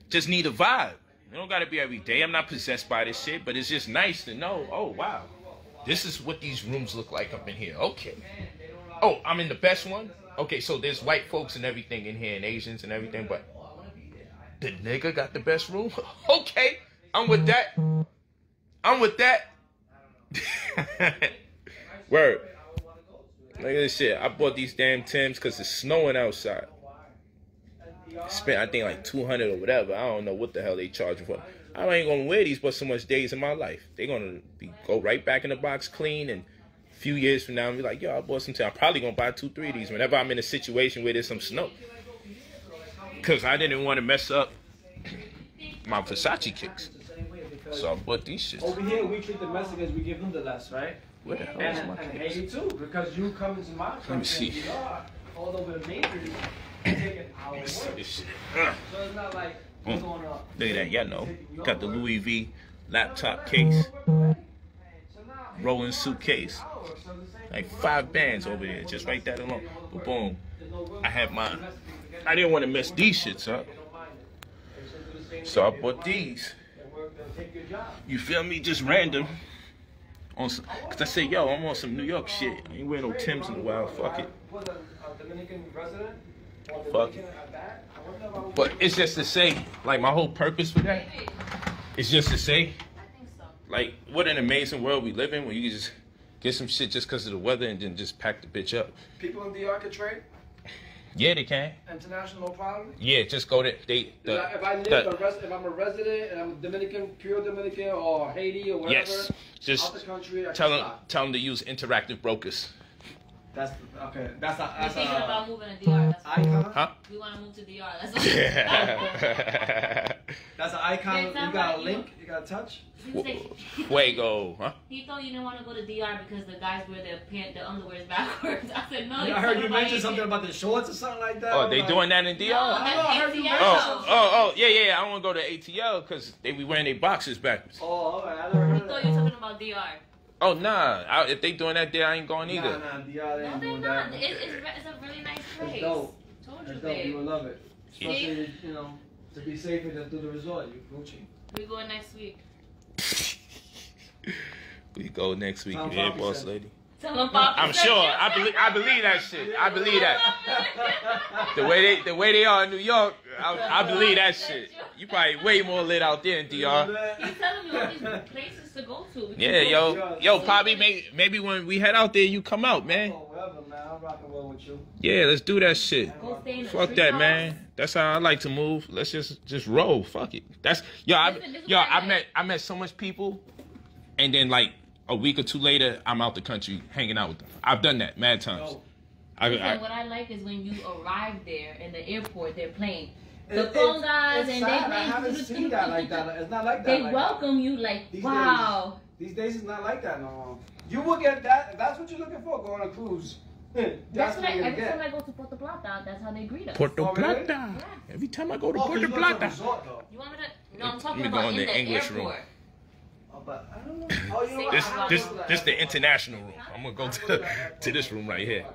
Just need a vibe. It don't got to be every day. I'm not possessed by this shit, but it's just nice to know, oh, wow. This is what these rooms look like up in here. Okay. Oh, I'm in the best one? Okay, so there's white folks and everything in here and Asians and everything, but the nigga got the best room? Okay, I'm with that. I'm with that. Word. Look at this shit. I bought these damn Timbs because it's snowing outside. Spent, I think, like $200 or whatever. I don't know what the hell they charging for. I ain't going to wear these but so much days in my life. They're going to go right back in the box clean, and a few years from now, I'll be like, yo, I bought some Timbs. I'm probably going to buy 2, 3 of these whenever I'm in a situation where there's some snow. Because I didn't want to mess up my Versace kicks. So I bought these shits. Over here, we treat the Mexicans, we give them the less, right? Where the hell is my and kicks? Haiti too, because you come into my country. Let me see. All over the Main Street, you take an hour work. So This shit. it's not like we're going up. Look at that, y'all know. Got the Louis V laptop case. Rolling suitcase. Like 5 bands over there, just right that alone. But boom, I had mine. I didn't want to mess these shits up. So I bought these. You feel me? Just random. On some, cause I said, yo, I'm on some New York shit. I ain't wearing no Timbs in a while. Fuck it. Fuck it. But it's just to say, like, my whole purpose for that is just to say, like, what an amazing world we live in where you can just get some shit just because of the weather and then just pack the bitch up. People in DR can trade? Yeah, they can. International, no problem? Yeah, just go to if I'm a resident and I'm Dominican, pure Dominican, or Haiti or whatever, yes, just out the country, tell them to use interactive brokers. That's okay. That's We're thinking about moving to DR. That's icon. Huh? We want to move to DR. That's what That's an icon. You got a link. You got a touch. Fuego, huh? He thought you didn't want to go to DR because the guys wear their underwear backwards. I said no. Yeah, I heard you mention something about the shorts or something like that. Oh, they doing that in DR? No, I heard you mention Oh, yeah. I want to go to ATL because they be wearing their boxes backwards. Oh, all right. I never heard He of thought that. you were talking about DR. Oh, nah. If they doing that there, I ain't going either. Nah, DR they No, ain't they're doing not. that. It's a really nice place. It's dope. Told you, It's dope. You babe. will love it. Especially, you know, to be safer than through the resort. You Gucci. We going next week. We go next week. Tom You hear, Poppy boss said. lady? Tell them about I'm sure. I believe that shit. I believe that. The way they are in New York, I believe that shit. You probably way more lit out there in DR. He's telling me all these places to go to. Yeah, yo, Poppy, maybe when we head out there, you come out, man. Oh, whatever, man. I'm rocking well with you. Yeah, let's do that shit. Go stay in the Fuck tree that, house. man. That's how I like to move. Let's just roll. Fuck it. That's I met so much people, and then like a week or two later, I'm out the country hanging out with them. I've done that mad times. Yo. What I like is when you arrive there in the airport, they're playing the phone guys, and sad. they I haven't seen that like that. It's not like that. They like welcome you like, These wow. These days it's not like that no more. You will get that. If that's what you're looking for, go on a cruise. That's what what you're every gonna time get. I go to Puerto Plata, that's how they greet us. Puerto Oh, really? Plata. Every time I go to 'cause Puerto you go to a Plata. resort, though. You want me to? No, I'm talking Let me go about in in the the English room. airport. Oh, but I don't know. Oh, you know what? This I have this to go to this that the airport. international room. I'm gonna go to this room right here.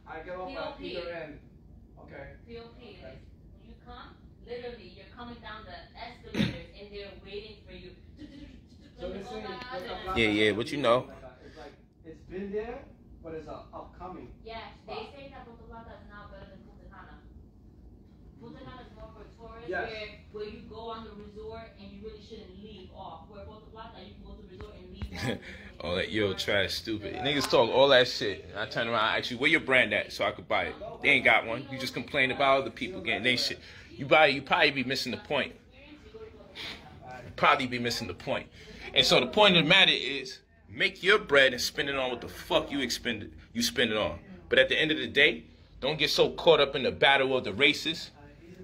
I get off at either end. Okay. POP. Like, when you come, literally, you're coming down the escalators and they're waiting for you. So they're saying Puerto Plata Yeah, yeah, but you know. It's like it's been there, but it's upcoming. Yeah, they say that Puerto Plata is now better than Punta Cana. Punta Cana is more for tourists, Yes. where you go on the resort and you really shouldn't leave off. Where Puerto Plata, you can go to the resort and leave off. All that yo trash stupid. Niggas talk all that shit. I turn around, I ask you, where your brand at so I could buy it. They ain't got one. You just complain about other people getting their shit. You probably be missing the point. Probably be missing the point. And so the point of the matter is, make your bread and spend it on what the fuck you spend it on. But at the end of the day, don't get so caught up in the battle of the races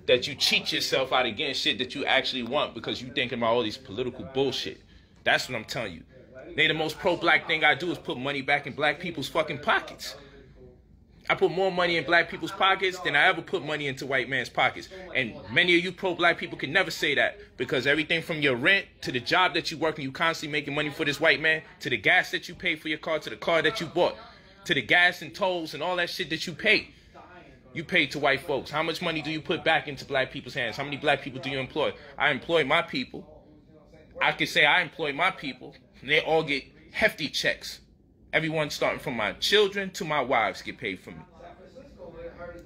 that you cheat yourself out of getting shit that you actually want because you thinking about all these political bullshit. That's what I'm telling you. The most pro-black thing I do is put money back in black people's fucking pockets. I put more money in black people's pockets than I ever put money into white man's pockets. And many of you pro-black people can never say that because everything from your rent to the job that you work and you constantly making money for this white man, to the gas that you pay for your car, to the car that you bought, to the gas and tolls and all that shit that you pay to white folks. How much money do you put back into black people's hands? How many black people do you employ? I employ my people. I can say I employ my people. And they all get hefty checks. Everyone starting from my children to my wives get paid from me.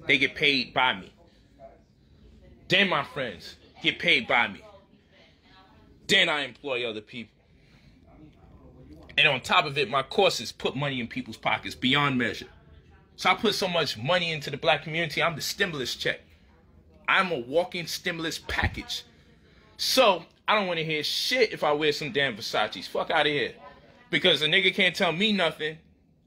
They get paid by me. Then my friends get paid by me. Then I employ other people. And on top of it, my courses put money in people's pockets beyond measure. So I put so much money into the black community, I'm the stimulus check. I'm a walking stimulus package. So I don't want to hear shit if I wear some damn Versace's. Fuck out of here. Because a nigga can't tell me nothing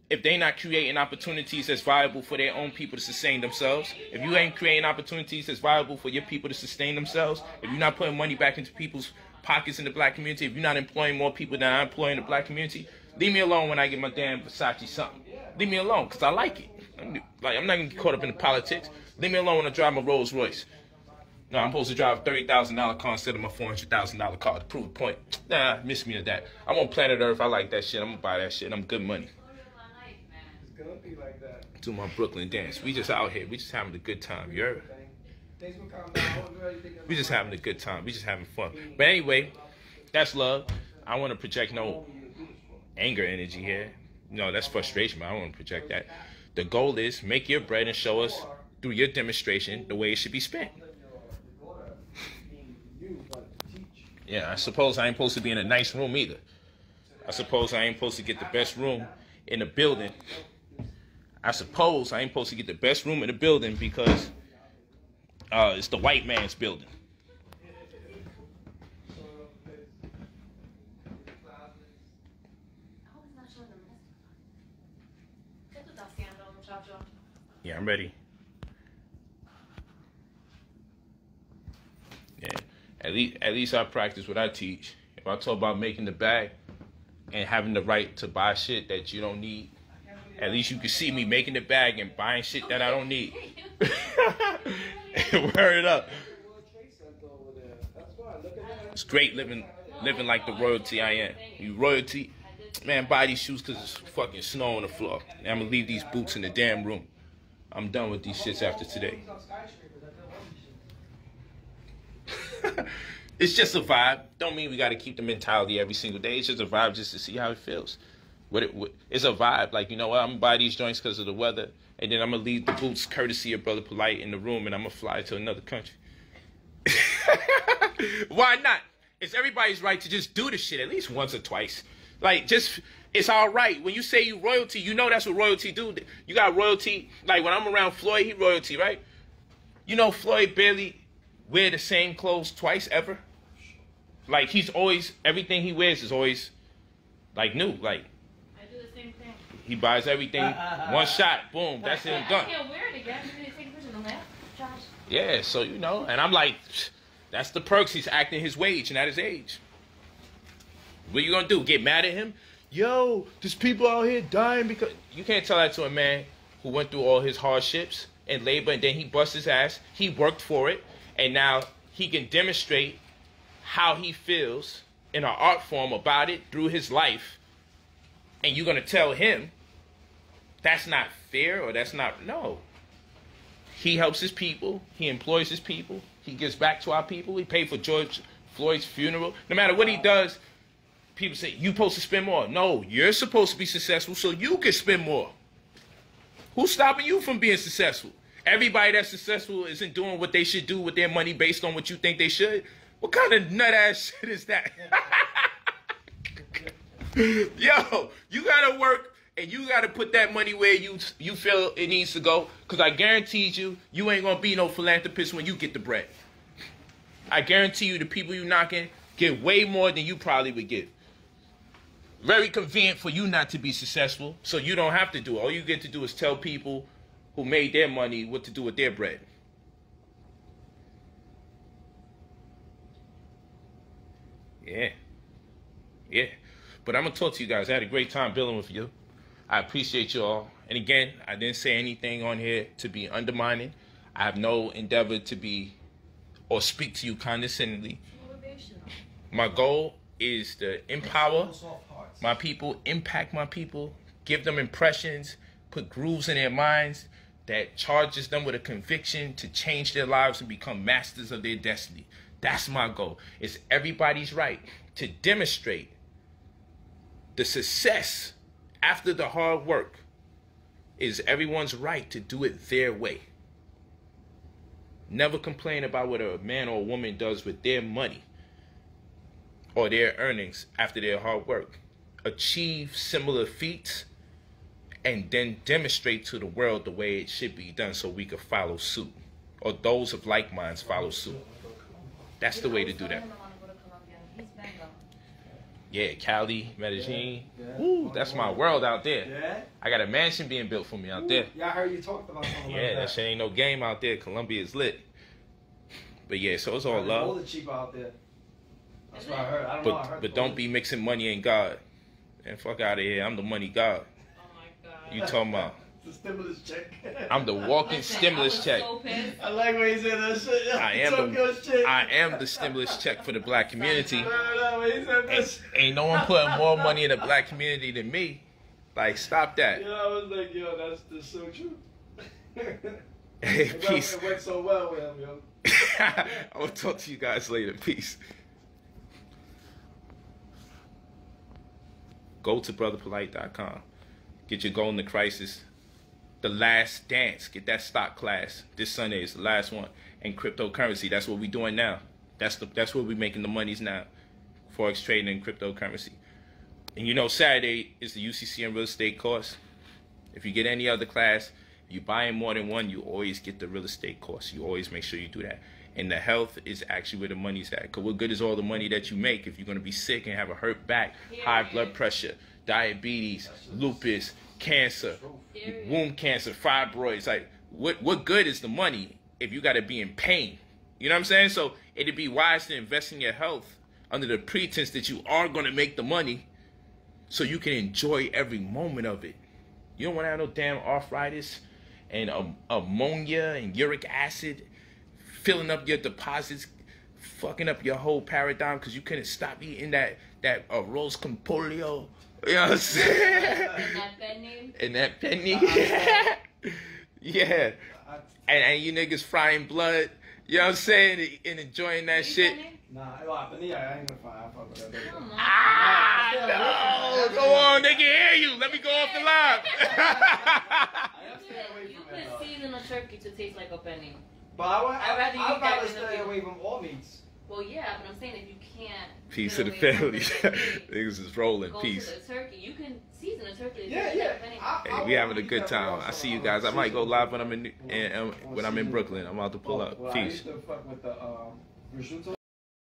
if they not creating opportunities that's viable for their own people to sustain themselves. If you ain't creating opportunities that's viable for your people to sustain themselves, if you're not putting money back into people's pockets in the black community, if you're not employing more people than I employ in the black community, leave me alone when I get my damn Versace something. Leave me alone, because I like it. I'm not going to get caught up in the politics. Leave me alone when I drive my Rolls Royce. No, I'm supposed to drive a $30,000 car instead of my $400,000 car to prove a point. Nah, miss me of that. I'm on planet Earth. I like that shit. I'm going to buy that shit. I'm good money. It's gonna be like that. Do my Brooklyn dance. We just out here. We just having a good time. You heard? Things will calm down. I wasn't really thinking We just about having a good time. We just having fun. But anyway, that's love. I want to project no anger energy here. No, that's frustration, but I don't want to project that. The goal is make your bread and show us through your demonstration the way it should be spent. Yeah, I suppose I ain't supposed to be in a nice room either. I suppose I ain't supposed to get the best room in the building. I suppose I ain't supposed to get the best room in the building because it's the white man's building. Yeah, I'm ready. Yeah, at least I practice what I teach. If I talk about making the bag and having the right to buy shit that you don't need, at least you can see me making the bag and buying shit that I don't need. Word up. It's great living like the royalty I am. You royalty, man, buy these shoes because it's fucking snow on the floor. And I'm going to leave these boots in the damn room. I'm done with these shits after today. It's just a vibe. Don't mean we got to keep the mentality every single day. It's just a vibe just to see how it feels. It's a vibe. Like, you know what? I'm going to buy these joints because of the weather. And then I'm going to leave the boots courtesy of Brother Polight in the room. And I'm going to fly to another country. Why not? It's everybody's right to just do the shit at least once or twice. Like, just, it's all right. When you say you royalty, you know that's what royalty do. You got royalty. Like, when I'm around Floyd, he royalty, right? You know Floyd barely wear the same clothes twice ever. Like, he's always, everything he wears is always, like, new. Like, I do the same thing. He buys everything, one shot, boom, that's it, done. I can't wear it again. You need to take a picture of that, Josh. Yeah, so, you know, and I'm like, that's the perks. He's acting his wage and at his age. What you gonna do? Get mad at him? Yo, there's people out here dying because... You can't tell that to a man who went through all his hardships and labor, and then he bust his ass. He worked for it, and now he can demonstrate how he feels in an art form about it through his life. And you're gonna tell him that's not fair or that's not... No. He helps his people. He employs his people. He gives back to our people. He paid for George Floyd's funeral. No matter what he does, people say, you're supposed to spend more. No, you're supposed to be successful so you can spend more. Who's stopping you from being successful? Everybody that's successful isn't doing what they should do with their money based on what you think they should. What kind of nut-ass shit is that? Yo, you gotta work and you gotta put that money where you feel it needs to go. Because I guarantee you ain't gonna be no philanthropist when you get the bread. I guarantee you the people you knocking get way more than you probably would give. Very convenient for you not to be successful, so you don't have to do it. All you get to do is tell people who made their money what to do with their bread. Yeah. Yeah. But I'm going to talk to you guys. I had a great time building with you. I appreciate you all. And again, I didn't say anything on here to be undermining. I have no endeavor to be or speak to you condescendingly. My goal is to empower my people, impact my people, give them impressions, put grooves in their minds that charges them with a conviction to change their lives and become masters of their destiny. That's my goal. It's everybody's right to demonstrate the success after the hard work. Is everyone's right to do it their way. Never complain about what a man or a woman does with their money or their earnings after their hard work. Achieve similar feats and then demonstrate to the world the way it should be done so we could follow suit. Or those of like minds follow suit. That's the way to do that. Yeah, Cali, Medellin. Yeah. Woo, that's my world out there. Yeah? I got a mansion being built for me out there. Yeah, I heard you talked about something Yeah, like that shit ain't no game out there. Colombia is lit. But yeah, so it's all love. All the cheap out there. That's what I heard. I don't know. I heard But don't be mixing money and God. And fuck out of here. I'm the money God. Oh my God. You talking about? The stimulus check. I'm the walking stimulus check. So I like when you said that shit. I am the stimulus check for the black community. No, when he said this. Ain't no one putting more money in the black community than me. Like, stop that. Yo, I was like, yo, that's so true. Hey, peace. It went so well with him, yo. I will talk to you guys later. Peace. Go to brotherpolight.com. Get your Goal in the Crisis. The Last Dance. Get that stock class. This Sunday is the last one. And cryptocurrency. That's what we're doing now. That's where we're making the monies now. Forex trading and cryptocurrency. And you know Saturday is the UCC and real estate course. If you get any other class, if you're buying more than one, you always get the real estate course. You always make sure you do that. And the health is actually where the money's at. Because what good is all the money that you make if you're going to be sick and have a hurt back, high blood pressure, diabetes, lupus, cancer, womb cancer, fibroids? Like, what good is the money if you got to be in pain? You know what I'm saying? So it'd be wise to invest in your health under the pretense that you are going to make the money so you can enjoy every moment of it. You don't want to have no damn arthritis and ammonia and uric acid filling up your deposits, fucking up your whole paradigm because you couldn't stop eating that arroz con pollo. You know what I'm saying? And that penny. Yeah. And you niggas frying blood. You know what I'm saying? And enjoying that shit. Nah, I ain't gonna find. I fuck with that. Come on. Ah, no! Go on, they can hear you. Let me go off the line. You can season a turkey to taste like a penny. But I'd rather stay away from all meats. Well, yeah, but I'm saying if you can't. Peace to the family. Niggas is rolling. Go Peace. to the turkey. You can season a turkey. Yeah. Hey, we having a good time. I see you guys. I might go live when I'm in Brooklyn. I'm about to pull up. I Peace. used to fuck with the prosciutto.